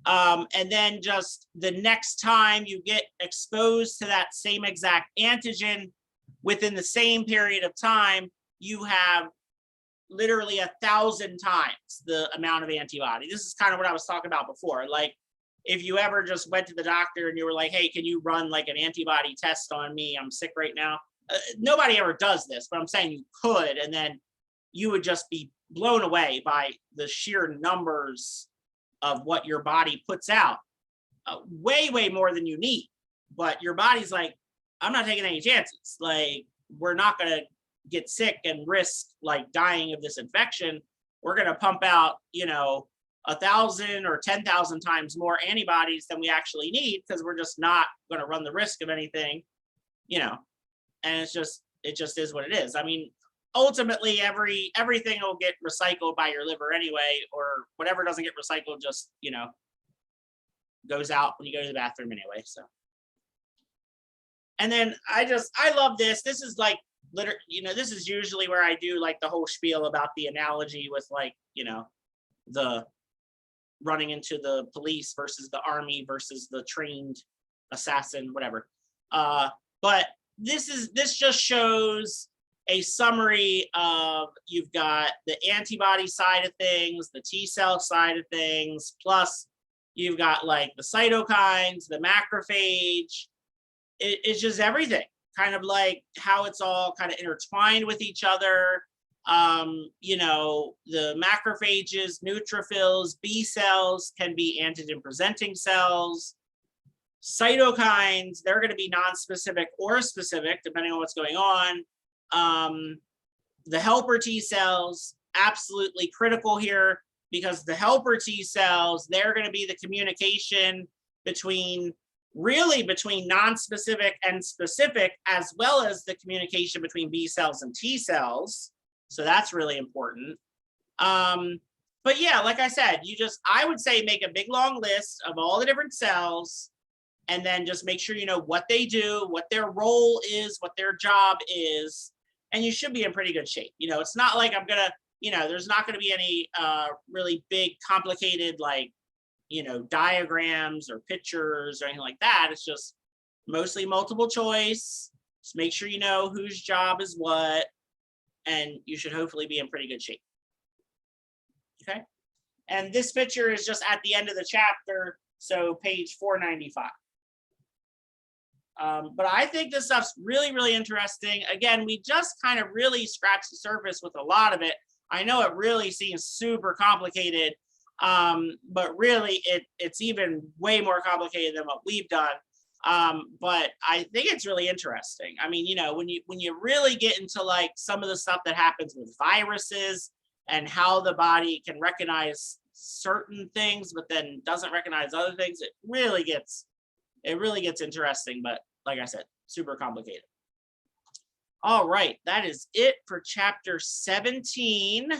And then just the next time you get exposed to that same exact antigen within the same period of time, you have literally 1,000 times the amount of antibody. This is kind of what I was talking about before. Like if you ever just went to the doctor and you were like, hey, can you run like an antibody test on me? I'm sick right now. Nobody ever does this, but I'm saying you could, and then you would just be blown away by the sheer numbers of what your body puts out. Way, way more than you need. But your body's like, I'm not taking any chances. Like, we're not going to get sick and risk like dying of this infection. We're going to pump out, you know, 1,000 or 10,000 times more antibodies than we actually need, because we're just not going to run the risk of anything, you know. And it just is what it is. I mean, ultimately everything will get recycled by your liver anyway, or whatever doesn't get recycled just, you know, goes out when you go to the bathroom anyway. So, and then I love this. This is like you know, this is usually where I do like the whole spiel about the analogy with like, you know, the running into the police versus the army versus the trained assassin, whatever. But this just shows a summary of, you've got the antibody side of things, the T cell side of things, plus you've got like the cytokines, the macrophage. It's just everything, kind of like how it's all kind of intertwined with each other. You know, the macrophages, neutrophils, B cells can be antigen presenting cells. Cytokines, they're going to be non-specific or specific depending on what's going on. The helper T cells, absolutely critical here, because the helper T cells, they're going to be the communication between non-specific and specific, as well as the communication between B cells and T cells. So that's really important. But yeah, like I said, I would say make a big long list of all the different cells, and then just make sure you know what they do, what their role is, what their job is, and you should be in pretty good shape. You know, it's not like there's not gonna be any really big, complicated, like, you know, diagrams or pictures or anything like that. It's just mostly multiple choice. Just make sure you know whose job is what, and you should hopefully be in pretty good shape. Okay. And this picture is just at the end of the chapter, so page 495. But I think this stuff's really, really interesting. Again, we just kind of really scratched the surface with a lot of it. I know it really seems super complicated, but really it's even way more complicated than what we've done. But I think it's really interesting. I mean, you know, when you really get into like some of the stuff that happens with viruses and how the body can recognize certain things, but then doesn't recognize other things, it really gets interesting. But like I said, super complicated. All right, that is it for chapter 17.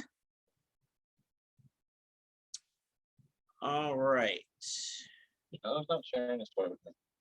All right. No, I'm not sharing this part with me.